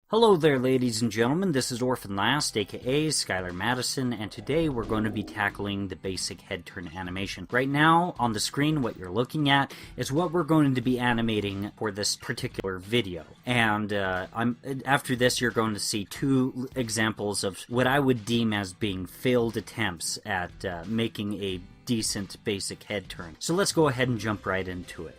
Hello there, ladies and gentlemen. This is Orphanlast, aka Skylar Madison, and today we're going to be tackling the basic head turn animation. Right now, on the screen, what you're looking at is what we're going to be animating for this particular video. And after this, you're going to see two examples of what I would deem as being failed attempts at making a decent basic head turn. So let's go ahead and jump right into it.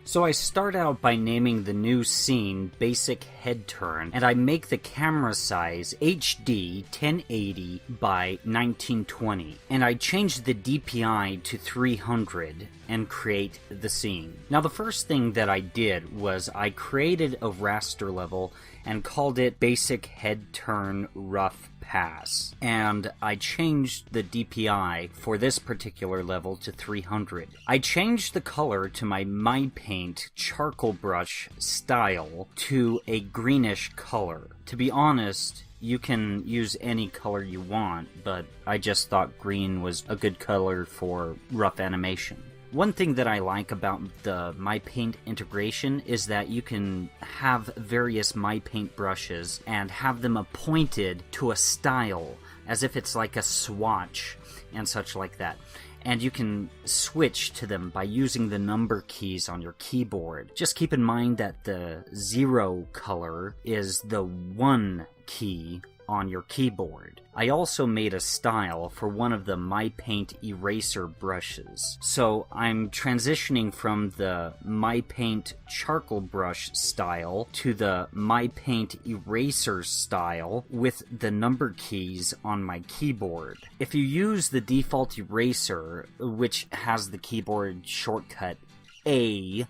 So I start out by naming the new scene Basic Head Turn, and I make the camera size HD 1080 by 1920, and I change the DPI to 300 and create the scene. Now the first thing that I did was I created a raster level and called it Basic Head Turn Rough Pass, and I changed the DPI for this particular level to 300. I changed the color to my Paint charcoal brush style to a greenish color. To be honest, you can use any color you want, but I just thought green was a good color for rough animation. One thing that I like about the Paint integration is that you can have various Paint brushes and have them appointed to a style, as if it's like a swatch and such like that. And you can switch to them by using the number keys on your keyboard. Just keep in mind that the 0 color is the 1 key on your keyboard. I also made a style for one of the Paint eraser brushes. So I'm transitioning from the Paint charcoal brush style to the Paint eraser style with the number keys on my keyboard. If you use the default eraser, which has the keyboard shortcut A,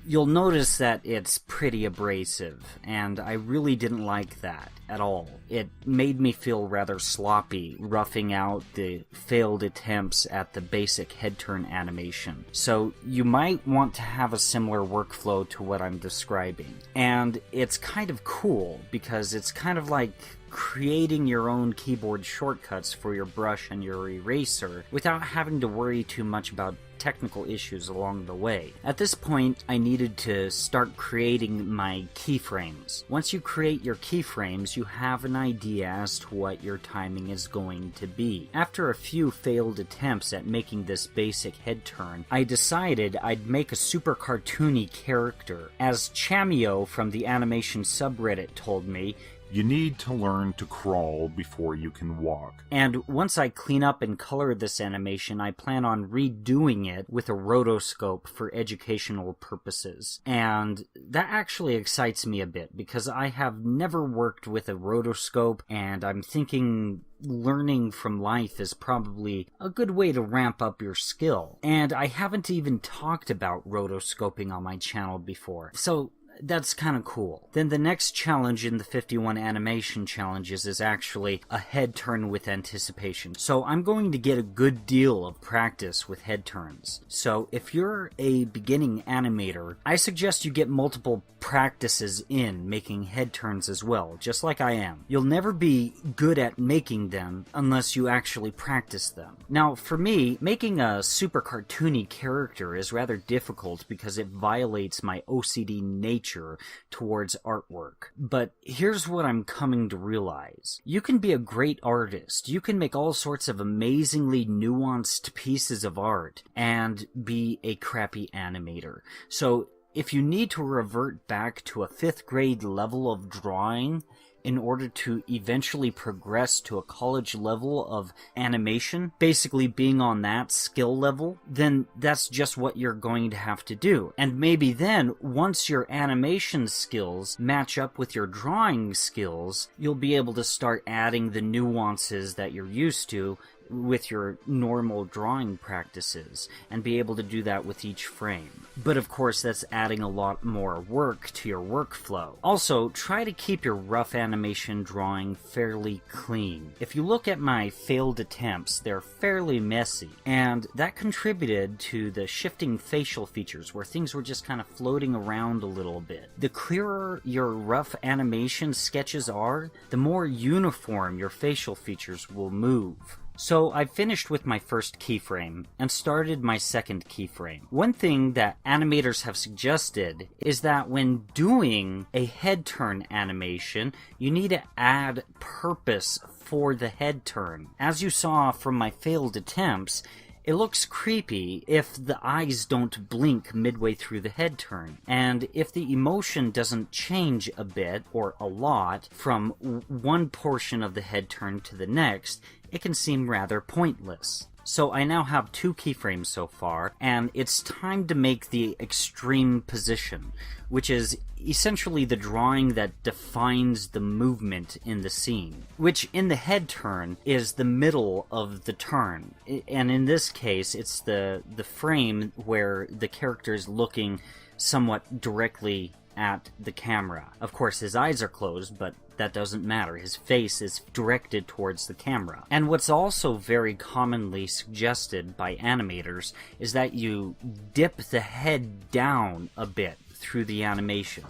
you'll notice that it's pretty abrasive, and I really didn't like that at all. It made me feel rather sloppy, roughing out the failed attempts at the basic head turn animation. So you might want to have a similar workflow to what I'm describing. And it's kind of cool, because it's kind of like creating your own keyboard shortcuts for your brush and your eraser without having to worry too much about technical issues along the way. At this point, I needed to start creating my keyframes. Once you create your keyframes, you have an idea as to what your timing is going to be. After a few failed attempts at making this basic head turn, I decided I'd make a super cartoony character. As Chameo from the animation subreddit told me, you need to learn to crawl before you can walk. And once I clean up and color this animation, I plan on redoing it with a rotoscope for educational purposes. And that actually excites me a bit, because I have never worked with a rotoscope, and I'm thinking learning from life is probably a good way to ramp up your skill. And I haven't even talked about rotoscoping on my channel before, so that's kind of cool. Then the next challenge in the 51 animation challenges is actually a head turn with anticipation. So I'm going to get a good deal of practice with head turns. So if you're a beginning animator, I suggest you get multiple practices in making head turns as well, just like I am. You'll never be good at making them unless you actually practice them. Now, for me, making a super cartoony character is rather difficult because it violates my OCD nature towards artwork. But here's what I'm coming to realize. You can be a great artist. You can make all sorts of amazingly nuanced pieces of art and be a crappy animator. So if you need to revert back to a 5th grade level of drawing in order to eventually progress to a college level of animation, basically being on that skill level, then that's just what you're going to have to do. And maybe then, once your animation skills match up with your drawing skills, you'll be able to start adding the nuances that you're used to with your normal drawing practices, and be able to do that with each frame. But of course, that's adding a lot more work to your workflow. Also, try to keep your rough animation drawing fairly clean. If you look at my failed attempts, they're fairly messy, and that contributed to the shifting facial features where things were just kind of floating around a little bit. The clearer your rough animation sketches are, the more uniform your facial features will move. So I finished with my first keyframe and started my second keyframe. One thing that animators have suggested is that when doing a head turn animation, you need to add purpose for the head turn. As you saw from my failed attempts, it looks creepy if the eyes don't blink midway through the head turn, and if the emotion doesn't change a bit or a lot from one portion of the head turn to the next, it can seem rather pointless. So I now have 2 keyframes so far, and it's time to make the extreme position, which is essentially the drawing that defines the movement in the scene, which in the head turn is the middle of the turn. And in this case, it's the frame where the character is looking somewhat directly at the camera. Of course, his eyes are closed, but that doesn't matter. His face is directed towards the camera. And what's also very commonly suggested by animators is that you dip the head down a bit through the animation.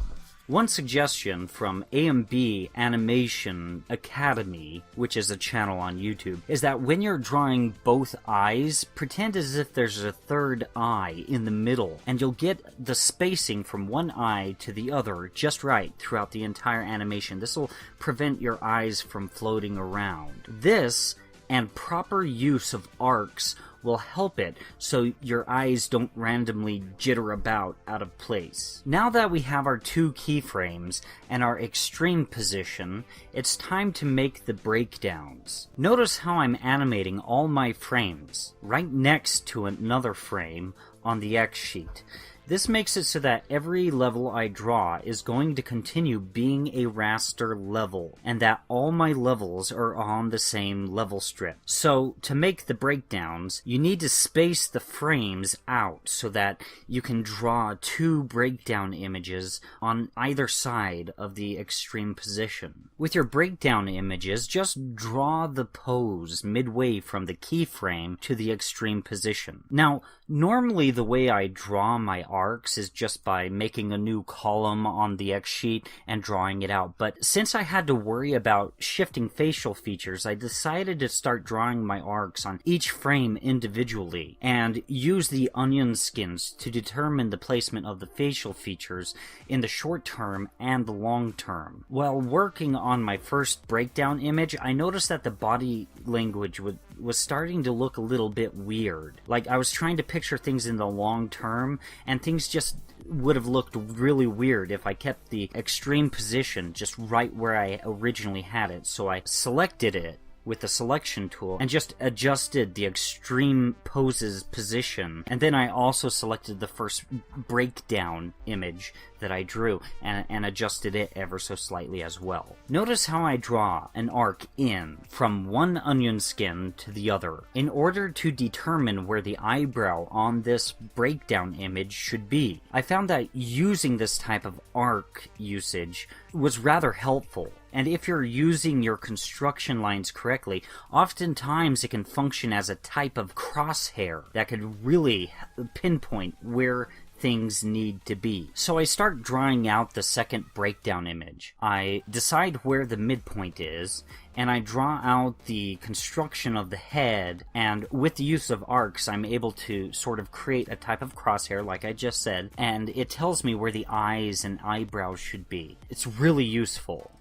One suggestion from A&B Animation Academy, which is a channel on YouTube, is that when you're drawing both eyes, pretend as if there's a third eye in the middle, and you'll get the spacing from one eye to the other just right throughout the entire animation. This will prevent your eyes from floating around. This, and proper use of arcs, will help it so your eyes don't randomly jitter about out of place. Now that we have our 2 keyframes and our extreme position, it's time to make the breakdowns. Notice how I'm animating all my frames right next to another frame on the X sheet. This makes it so that every level I draw is going to continue being a raster level, and that all my levels are on the same level strip. So, to make the breakdowns, you need to space the frames out so that you can draw 2 breakdown images on either side of the extreme position. With your breakdown images, just draw the pose midway from the keyframe to the extreme position. Now, normally the way I draw my arcs is just by making a new column on the X sheet and drawing it out, but since I had to worry about shifting facial features, I decided to start drawing my arcs on each frame individually and use the onion skins to determine the placement of the facial features in the short term and the long term. While working on my first breakdown image, I noticed that the body language was starting to look a little bit weird. Like I was trying to picture things in the long term, and things just would have looked really weird if I kept the extreme position just right where I originally had it. So I selected it with the selection tool and just adjusted the extreme poses position, and then I also selected the first breakdown image that I drew and adjusted it ever so slightly as well. Notice how I draw an arc in from one onion skin to the other in order to determine where the eyebrow on this breakdown image should be. I found that using this type of arc usage was rather helpful. And if you're using your construction lines correctly, oftentimes it can function as a type of crosshair that could really pinpoint where things need to be. So I start drawing out the second breakdown image. I decide where the midpoint is, and I draw out the construction of the head, and with the use of arcs, I'm able to sort of create a type of crosshair, like I just said, and it tells me where the eyes and eyebrows should be. It's really useful.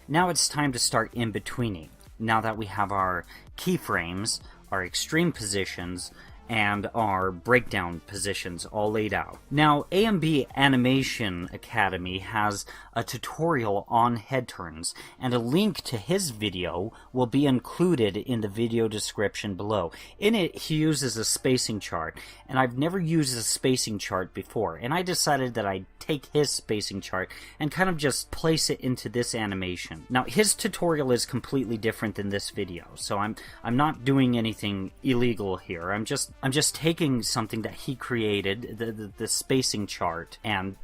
Now it's time to start in-betweening, now that we have our keyframes, our extreme positions, and our breakdown positions all laid out. Now, A&B Animation Academy has a tutorial on head turns, and a link to his video will be included in the video description below. In it, he uses a spacing chart, and I've never used a spacing chart before, and I decided that I'd take his spacing chart and kind of just place it into this animation. Now, his tutorial is completely different than this video, so I'm not doing anything illegal here. I'm just I'm just taking something that he created, the spacing chart, and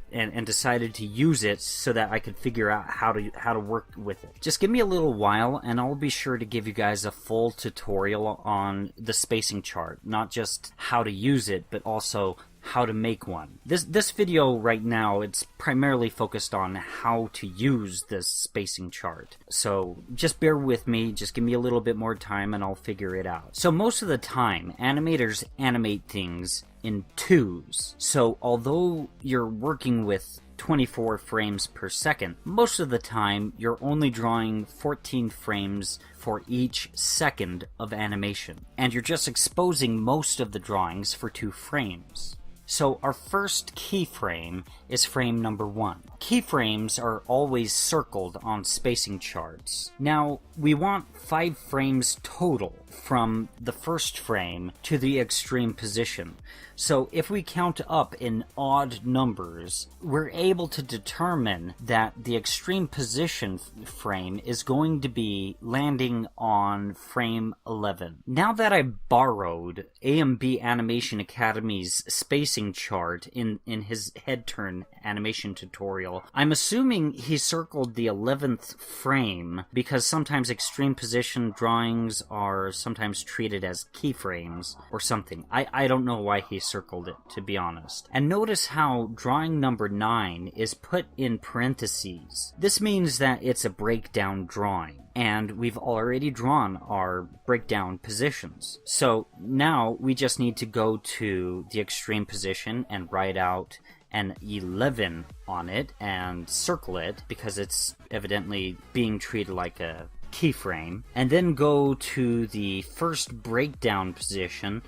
decided to use it so that I could figure out how to work with it. Just give me a little while and I'll be sure to give you guys a full tutorial on the spacing chart, not just how to use it, but also how to make one. This video right now, it's primarily focused on how to use this spacing chart. So just bear with me, just give me a little bit more time and I'll figure it out. So most of the time, animators animate things in twos. So although you're working with 24 frames per second, most of the time you're only drawing 14 frames for each second of animation. And you're just exposing most of the drawings for 2 frames. So our first keyframe is frame number 1. Keyframes are always circled on spacing charts. Now, we want 5 frames total from the first frame to the extreme position. So if we count up in odd numbers, we're able to determine that the extreme position frame is going to be landing on frame 11. Now that I borrowed AMB Animation Academy's spacing chart in his head turn animation tutorial, I'm assuming he circled the 11th frame because sometimes extreme position drawings are sometimes treated as keyframes or something. I don't know why he circled it, to be honest. And notice how drawing number 9 is put in parentheses. This means that it's a breakdown drawing, and we've already drawn our breakdown positions. So now we just need to go to the extreme position and write out an 11 on it and circle it because it's evidently being treated like a keyframe, and then go to the first breakdown position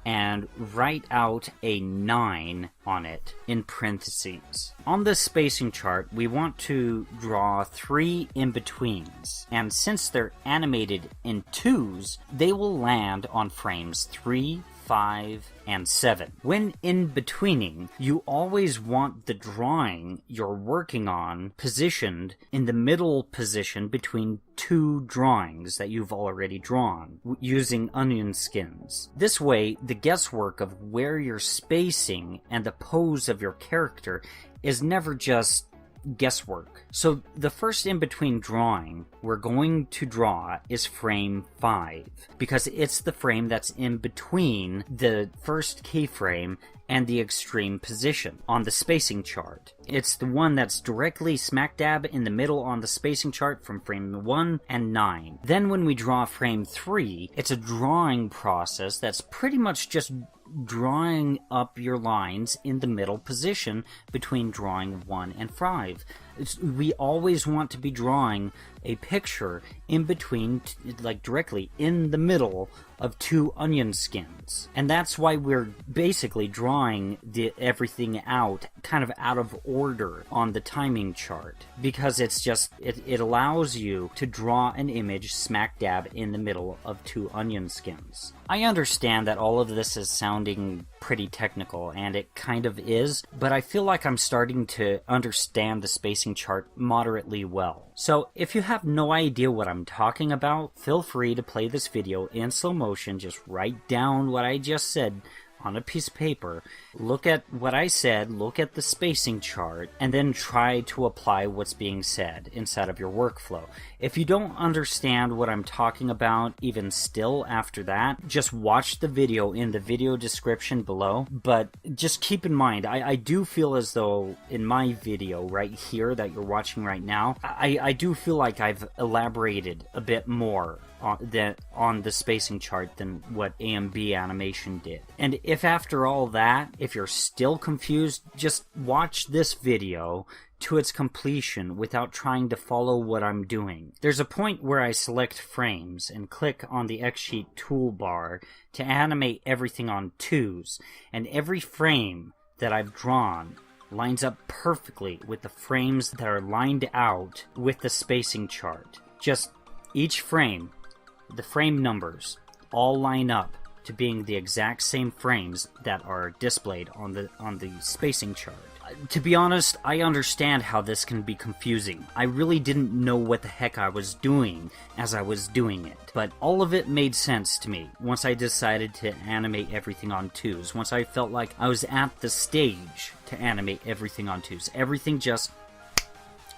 and write out a 9 on it in parentheses. On this spacing chart, we want to draw 3 in-betweens, and since they're animated in twos, they will land on frames 3, 5, and 7. When in-betweening, you always want the drawing you're working on positioned in the middle position between 2 drawings that you've already drawn, using onion skins. This way, the guesswork of where you're spacing and the pose of your character is never just guesswork. So the first in-between drawing we're going to draw is frame 5, because it's the frame that's in between the first keyframe and the extreme position on the spacing chart. It's the one that's directly smack dab in the middle on the spacing chart from frame 1 and 9. Then when we draw frame 3, it's a drawing process that's pretty much just drawing up your lines in the middle position between drawing 1 and 5. We always want to be drawing a picture in between, like directly in the middle of 2 onion skins. And that's why we're basically drawing everything out kind of out of order on the timing chart, because it's just, it allows you to draw an image smack dab in the middle of 2 onion skins. I understand that all of this is sounding pretty technical, and it kind of is, but I feel like I'm starting to understand the spacing chart moderately well. So if you have no idea what I'm talking about, feel free to play this video in slow motion. Just write down what I just said on a piece of paper, look at what I said, look at the spacing chart, and then try to apply what's being said inside of your workflow. If you don't understand what I'm talking about even still after that, just watch the video in the video description below. But just keep in mind, I do feel as though in my video right here that you're watching right now, I do feel like I've elaborated a bit more on the spacing chart than what AMB Animation did. And if after all that, if you're still confused, just watch this video to its completion without trying to follow what I'm doing. There's a point where I select frames and click on the X-Sheet toolbar to animate everything on twos, and every frame that I've drawn lines up perfectly with the frames that are lined out with the spacing chart. Just each frame, the frame numbers, all line up to being the exact same frames that are displayed on the spacing chart. To be honest, I understand how this can be confusing. I really didn't know what the heck I was doing as I was doing it. But all of it made sense to me once I decided to animate everything on 2s. Once I felt like I was at the stage to animate everything on 2s. Everything just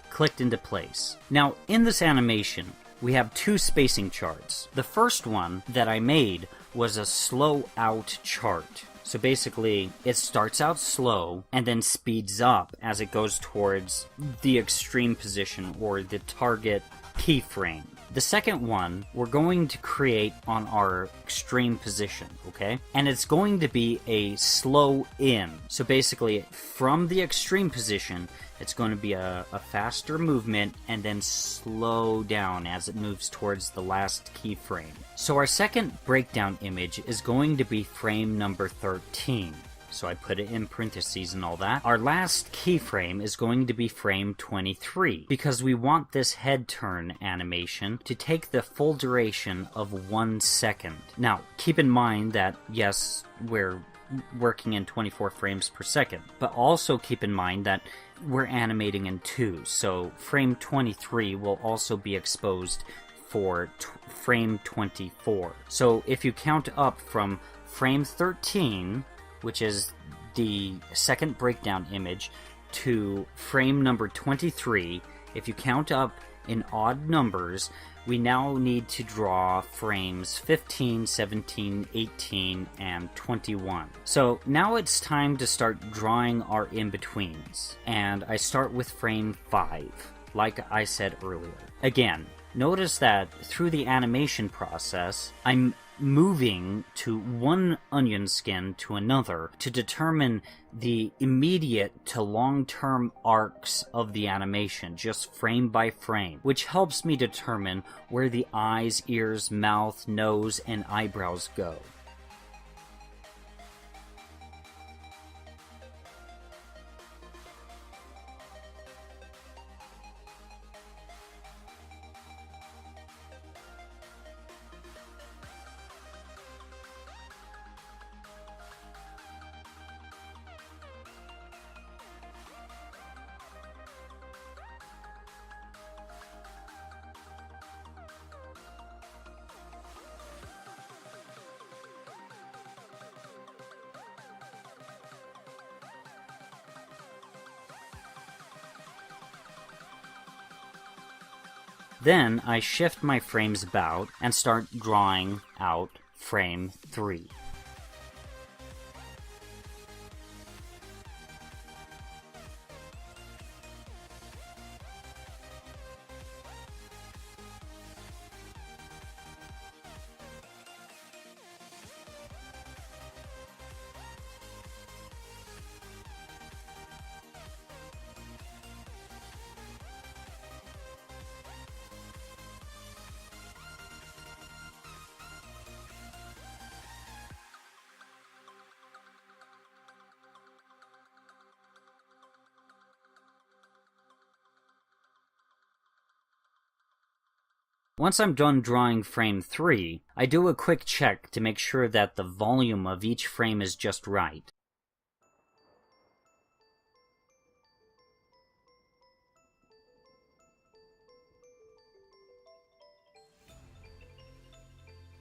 clicked into place. Now, in this animation, we have 2 spacing charts. The first one that I made was a slow out chart. So basically, it starts out slow and then speeds up as it goes towards the extreme position or the target keyframe. The second one, we're going to create on our extreme position, okay? And it's going to be a slow in. So basically, from the extreme position, it's going to be a faster movement and then slow down as it moves towards the last keyframe. So our second breakdown image is going to be frame number 13. So I put it in parentheses and all that. Our last keyframe is going to be frame 23 because we want this head turn animation to take the full duration of 1 second. Now, keep in mind that, yes, we're working in 24 frames per second, but also keep in mind that we're animating in 2s, so frame 23 will also be exposed for frame 24. So if you count up from frame 13, which is the second breakdown image, to frame number 23, if you count up in odd numbers, we now need to draw frames 15, 17, 18, and 21. So now it's time to start drawing our in-betweens. And I start with frame 5, like I said earlier. Again, notice that through the animation process, I'm moving to one onion skin to another to determine the immediate to long-term arcs of the animation, just frame by frame, which helps me determine where the eyes, ears, mouth, nose, and eyebrows go. Then I shift my frames about and start drawing out frame 3. Once I'm done drawing frame 3, I do a quick check to make sure that the volume of each frame is just right.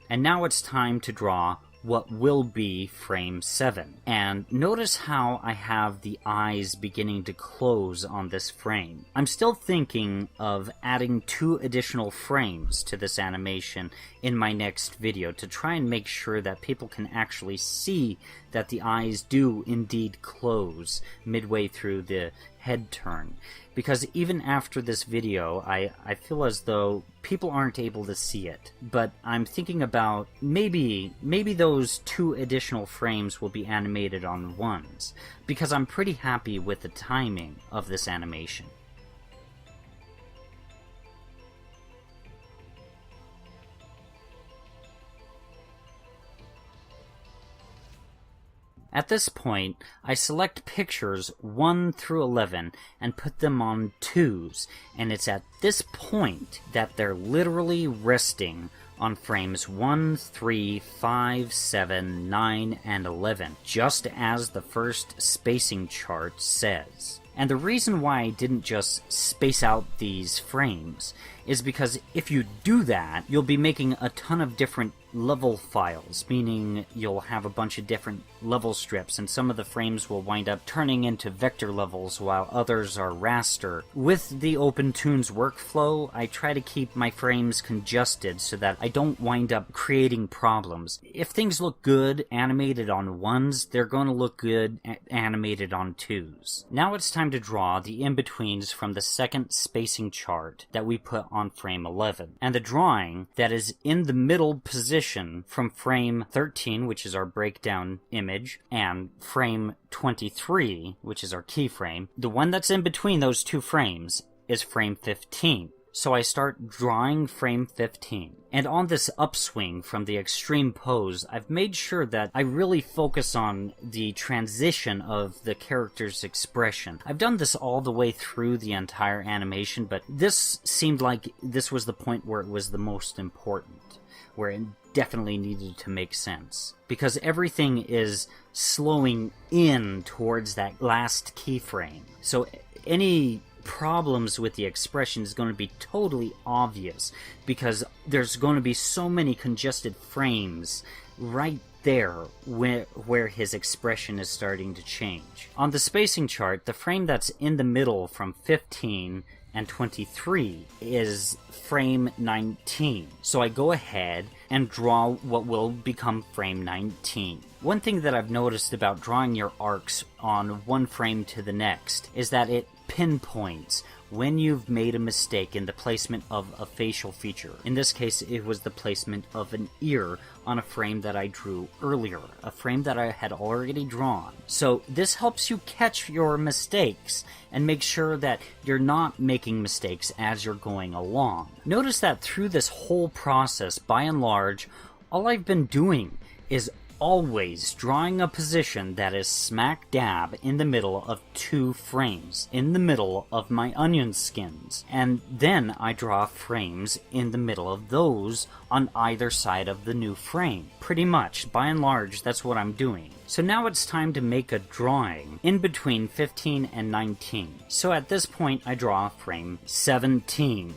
And now it's time to draw what will be frame 7. And notice how I have the eyes beginning to close on this frame. I'm still thinking of adding 2 additional frames to this animation in my next video to try and make sure that people can actually see that the eyes do indeed close midway through the head turn. Because even after this video, I feel as though people aren't able to see it. But I'm thinking about maybe those 2 additional frames will be animated on 1s, because I'm pretty happy with the timing of this animation. At this point, I select pictures 1 through 11 and put them on 2s, and it's at this point that they're literally resting on frames 1, 3, 5, 7, 9, and 11, just as the first spacing chart says. And the reason why I didn't just space out these frames is because if you do that, you'll be making a ton of different level files, meaning you'll have a bunch of different level strips, and some of the frames will wind up turning into vector levels while others are raster. With the Opentoonz workflow, I try to keep my frames congested so that I don't wind up creating problems. If things look good animated on 1s, they're going to look good animated on 2s. Now it's time to draw the in-betweens from the second spacing chart that we put on frame 11. And the drawing that is in the middle position from frame 13, which is our breakdown image, and frame 23, which is our keyframe, the one that's in between those two frames is frame 15. So I start drawing frame 15. And on this upswing from the extreme pose, I've made sure that I really focus on the transition of the character's expression. I've done this all the way through the entire animation, but this seemed like this was the point where it was the most important, where it definitely needed to make sense. Because everything is slowing in towards that last keyframe. So any problems with the expression is going to be totally obvious, because there's going to be so many congested frames right there where his expression is starting to change. On the spacing chart, the frame that's in the middle from 15 and 23 is frame 19. So I go ahead and draw what will become frame 19. One thing that I've noticed about drawing your arcs on one frame to the next is that it pinpoints when you've made a mistake in the placement of a facial feature. In this case, it was the placement of an ear on a frame that I drew earlier, a frame that I had already drawn. So this helps you catch your mistakes and make sure that you're not making mistakes as you're going along. Notice that through this whole process, by and large, all I've been doing is always drawing a position that is smack dab in the middle of two frames, in the middle of my onion skins. And then I draw frames in the middle of those on either side of the new frame. Pretty much, by and large, that's what I'm doing. So now it's time to make a drawing in between 15 and 19. So at this point, I draw frame 17.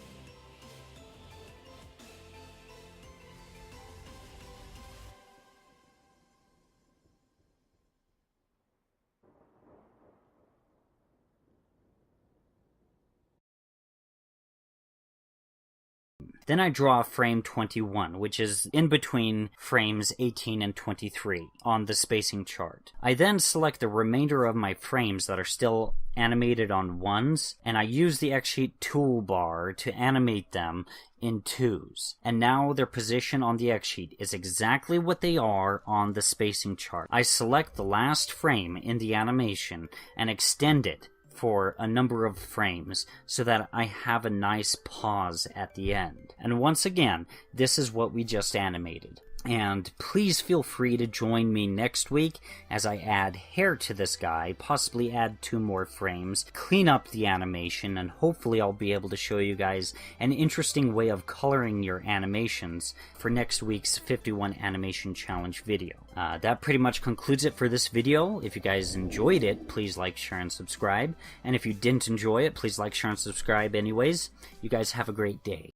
Then I draw frame 21, which is in between frames 18 and 23 on the spacing chart. I then select the remainder of my frames that are still animated on 1s, and I use the X-Sheet toolbar to animate them in 2s. And now their position on the X-Sheet is exactly what they are on the spacing chart. I select the last frame in the animation and extend it for a number of frames so that I have a nice pause at the end. And once again, this is what we just animated. And please feel free to join me next week as I add hair to this guy, possibly add 2 more frames, clean up the animation, and hopefully I'll be able to show you guys an interesting way of coloring your animations for next week's 51 Animation Challenge video. That pretty much concludes it for this video. If you guys enjoyed it, please like, share, and subscribe. And if you didn't enjoy it, please like, share, and subscribe anyways. You guys have a great day.